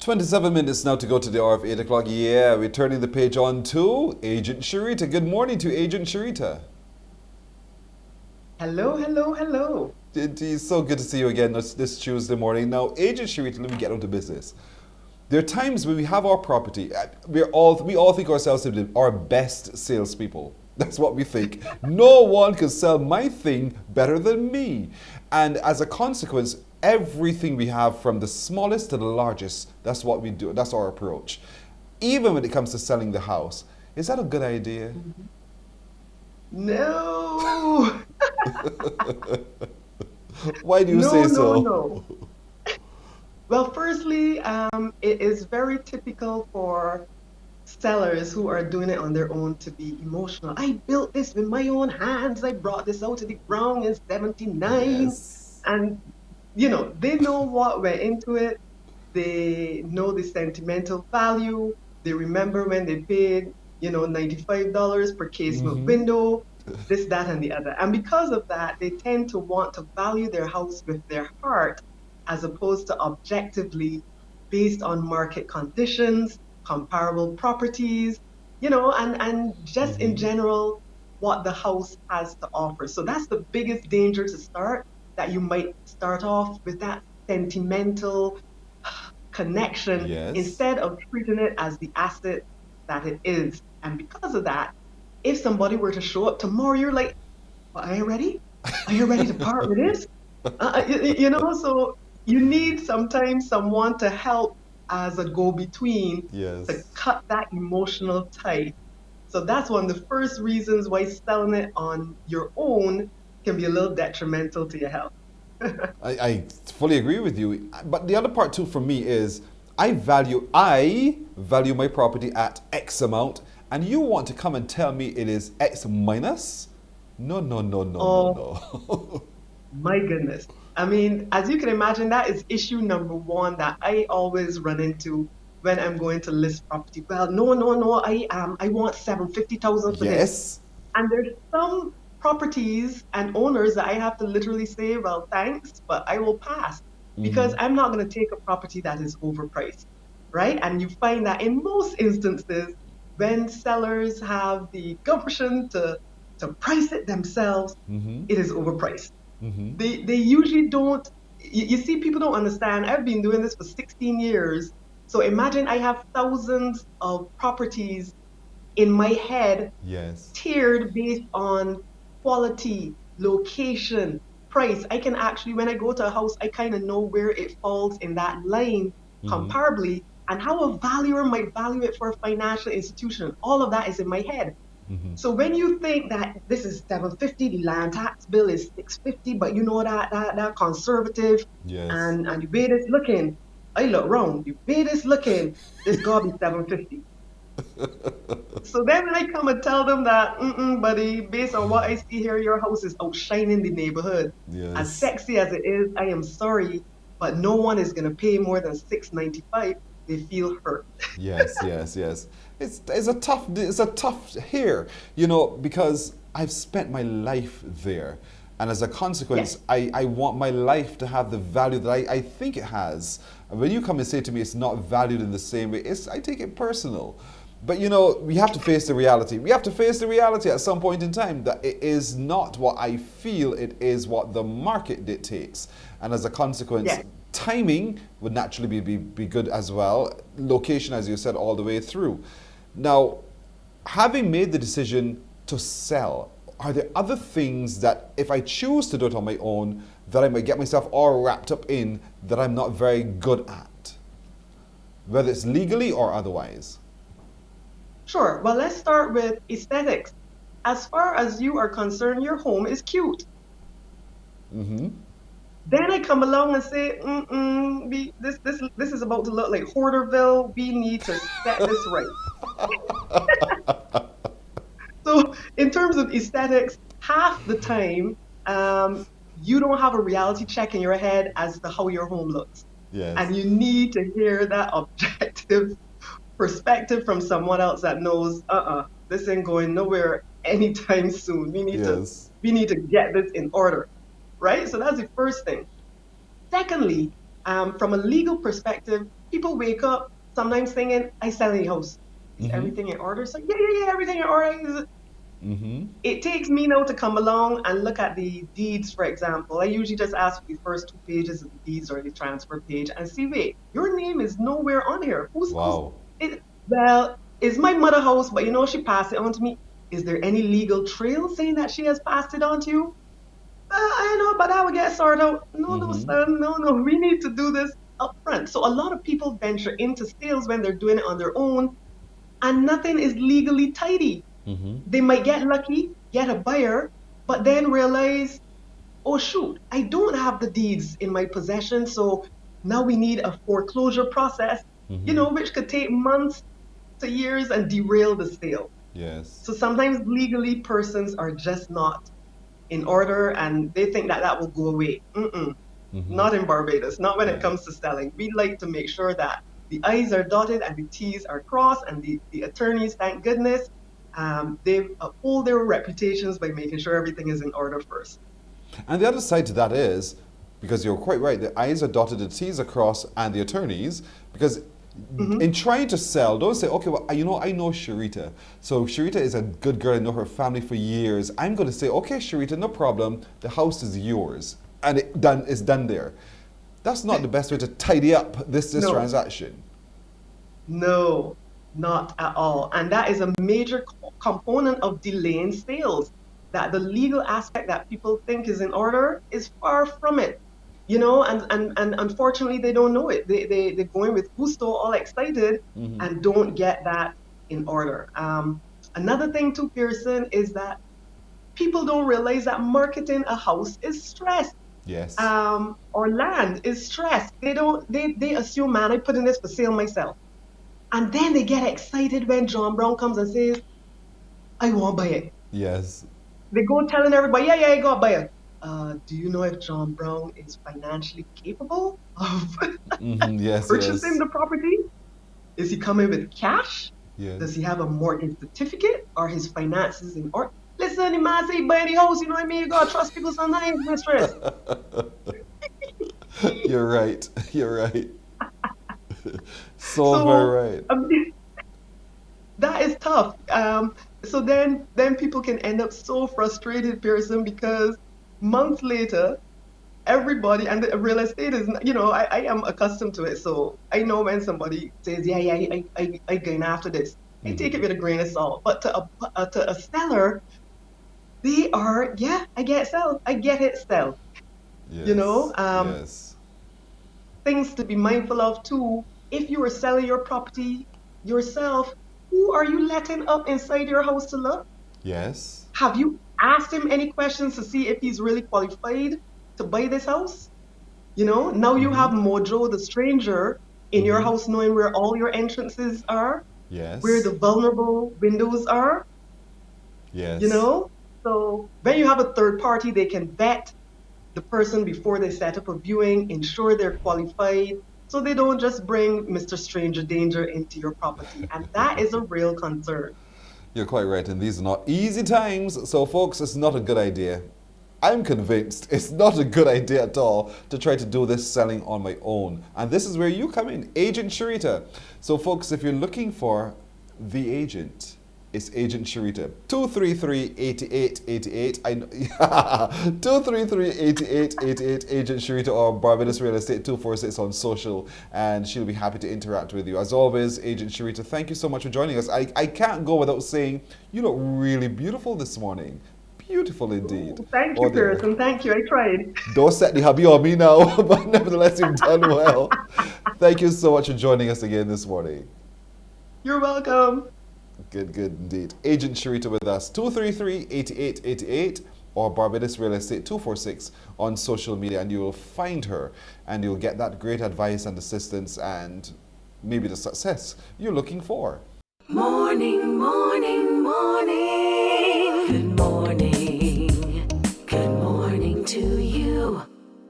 27 minutes now to go to the hour of 8 o'clock. Yeah, we're turning the page on to Agent Sharita. Good morning to Agent Sharita. Hello, hello, hello. It's so good to see you again this Tuesday morning. Now, Agent Sharita, let me get on to business. There are times when we have our property, we all think ourselves to be our best salespeople. That's what we think. No one can sell my thing better than me. And as a consequence, everything we have from the smallest to the largest, that's what we do. That's our approach. Even when it comes to selling the house. Is that a good idea? No, Why do you no, say no, so? no. Well, firstly, it is very typical for sellers who are doing it on their own to be emotional. I built this with my own hands. I brought this out of the ground in 79. Yes. And, they know what went into it. They know the sentimental value. They remember when they paid, $95 per casement Mm-hmm. window, this, that, and the other. And because of that, they tend to want to value their house with their heart as opposed to objectively based on market conditions, comparable properties, and just in Mm-hmm. general, what the house has to offer. So that's the biggest danger to start, that you might start off with that sentimental connection Yes. instead of treating it as the asset that it is. And because of that, if somebody were to show up tomorrow, you're like, well, are you ready? Are you ready to part with this? So you need sometimes someone to help as a go-between to Yes. cut that emotional tie. So that's one of the first reasons why selling it on your own can be a little detrimental to your health. I fully agree with you. But the other part too for me is I value my property at X amount, and you want to come and tell me it is X minus? No, no, no, no, no, Oh no. my goodness. I mean, as you can imagine, that is issue number one that I always run into when I'm going to list property. Well, no, no, no, I want 750,000 for this. Yes. And there's some properties and owners that I have to literally say, well, thanks, but I will pass because Mm-hmm. I'm not going to take a property that is overpriced, right? And you find that in most instances, when sellers have the gumption to price it themselves, Mm-hmm. it is overpriced. Mm-hmm. They usually don't, you see, people don't understand. I've been doing this for 16 years. So imagine I have thousands of properties in my head Yes. tiered based on quality, location, price. I can actually, when I go to a house, I kind of know where it falls in that line Mm-hmm. comparably and how a valuer might value it for a financial institution. All of that is in my head. Mm-hmm. So when you think that this is 750, the land tax bill is 650, but you know that conservative Yes. and the way it's looking, I look wrong. The way it's looking, this gotta be 750. So then when I come and tell them that, buddy, based on what I see here, your house is outshining the neighborhood. As Yes. sexy as it is, I am sorry, but no one is gonna pay more than 695. They feel hurt. Yes, yes, yes. It's a tough here, because I've spent my life there. And as a Yes, consequence, I want my life to have the value that I think it has. And when you come and say to me it's not valued in the same way, I take it personal. But we have to face the reality. We have to face the reality at some point in time that it is not what I feel, it is what the market dictates. And as a consequence, yes. timing would naturally be good as well. Location, as you said, all the way through. Now, having made the decision to sell, are there other things that if I choose to do it on my own, that I might get myself all wrapped up in that I'm not very good at, whether it's legally or otherwise? Sure. Well, let's start with aesthetics. As far as you are concerned, your home is cute. Mm-hmm. Then I come along and say, this is about to look like Hoarderville. We need to set this right. So, in terms of aesthetics, half the time, you don't have a reality check in your head as to how your home looks. Yes. And you need to hear that objective perspective from someone else that knows, this ain't going nowhere anytime soon. Yes. We need to get this in order, right? So that's the first thing. Secondly, from a legal perspective, people wake up sometimes thinking, I sell a house. Is Mm-hmm. everything in order? So yeah, everything in order. Mm-hmm. It takes me now to come along and look at the deeds, for example. I usually just ask for the first two pages of the deeds or the transfer page and see, wait, your name is nowhere on here. Who's Wow. it? Well, it's my mother house, but she passed it on to me. Is there any legal trail saying that she has passed it on to you? I know, but I will get sorted out. No, Mm-hmm. son, no. We need to do this up front. So a lot of people venture into sales when they're doing it on their own, and nothing is legally tidy. Mm-hmm. They might get lucky, get a buyer, but then realize, oh shoot, I don't have the deeds in my possession. So now we need a foreclosure process, Mm-hmm. which could take months to years and derail the sale. Yes. So sometimes legally persons are just not in order and they think that that will go away. Mm-mm, Mm-hmm. not in Barbados, not when it Yeah. comes to selling. We like to make sure that the I's are dotted and the T's are crossed, and the attorneys, thank goodness, they uphold their reputations by making sure everything is in order first. And the other side to that is, because you're quite right, the I's are dotted, the T's are crossed, and the attorneys, because Hmm. in trying to sell, don't say, okay, well, I know Sharita. So Sharita is a good girl, I know her family for years. I'm going to say, okay, Sharita, no problem, the house is yours. And it's done there. That's not the best way to tidy up this No, transaction. no, not at all. And that is a major component of delaying sales. That the legal aspect that people think is in order is far from it. And unfortunately they don't know it. They're going with gusto, all excited, Mm-hmm. and don't get that in order. Another thing too, Pearson, is that people don't realize that marketing a house is stress. Yes. Or land is stress. They assume, man, I put in this for sale myself. And then they get excited when John Brown comes and says, I want to buy it. Yes. They go telling everybody, yeah, I got to buy it. Do you know if John Brown is financially capable of Mm-hmm. Yes, purchasing yes. the property? Is he coming with cash? Does he Yes. have a mortgage certificate? Are his finances in order? Listen, the man say buy the house, you know what I mean? You gotta trust people sometimes, mistress. You're right. You're right. So So very right. that is tough. So then people can end up so frustrated, Pearson, because months later, everybody and the real estate is, I am accustomed to it. So I know when somebody says, yeah, I going after this. I take it Mm-hmm. with a grain of salt. But to a seller, they are, yeah, I get sell. I get it sell. You know, Yes. um, Yes. things to be mindful of too. If you are selling your property yourself, who are you letting up inside your house to look? Yes. Have you asked him any questions to see if he's really qualified to buy this house? Now you Mm-hmm. have Mojo, the stranger, in your Mm-hmm. house knowing where all your entrances are, where Yes. the vulnerable windows are, you Yes. know? So when you have a third party, they can vet the person before they set up a viewing, ensure they're qualified, so they don't just bring Mr. Stranger Danger into your property. And that is a real concern. You're quite right, and these are not easy times. So, folks, it's not a good idea. I'm convinced it's not a good idea at all to try to do this selling on my own. And this is where you come in, Agent Sharita. So, folks, if you're looking for the agent, it's Agent Sharita. 233-8888. I know. 233-8888. Agent Sharita or Barbados Real Estate 246 on social. And she'll be happy to interact with you. As always, Agent Sharita, thank you so much for joining us. I can't go without saying you look really beautiful this morning. Beautiful indeed. Ooh, thank Oh you, dear. Pearson. Thank you. I tried. Don't set the hubby on me now, but nevertheless, you've done well. Thank you so much for joining us again this morning. You're welcome. Good, good indeed. Agent Sharita with us, 233-8888 or Barbados Real Estate 246 on social media, and you will find her and you'll get that great advice and assistance and maybe the success you're looking for. Morning, morning, morning. Good morning. Good morning to you.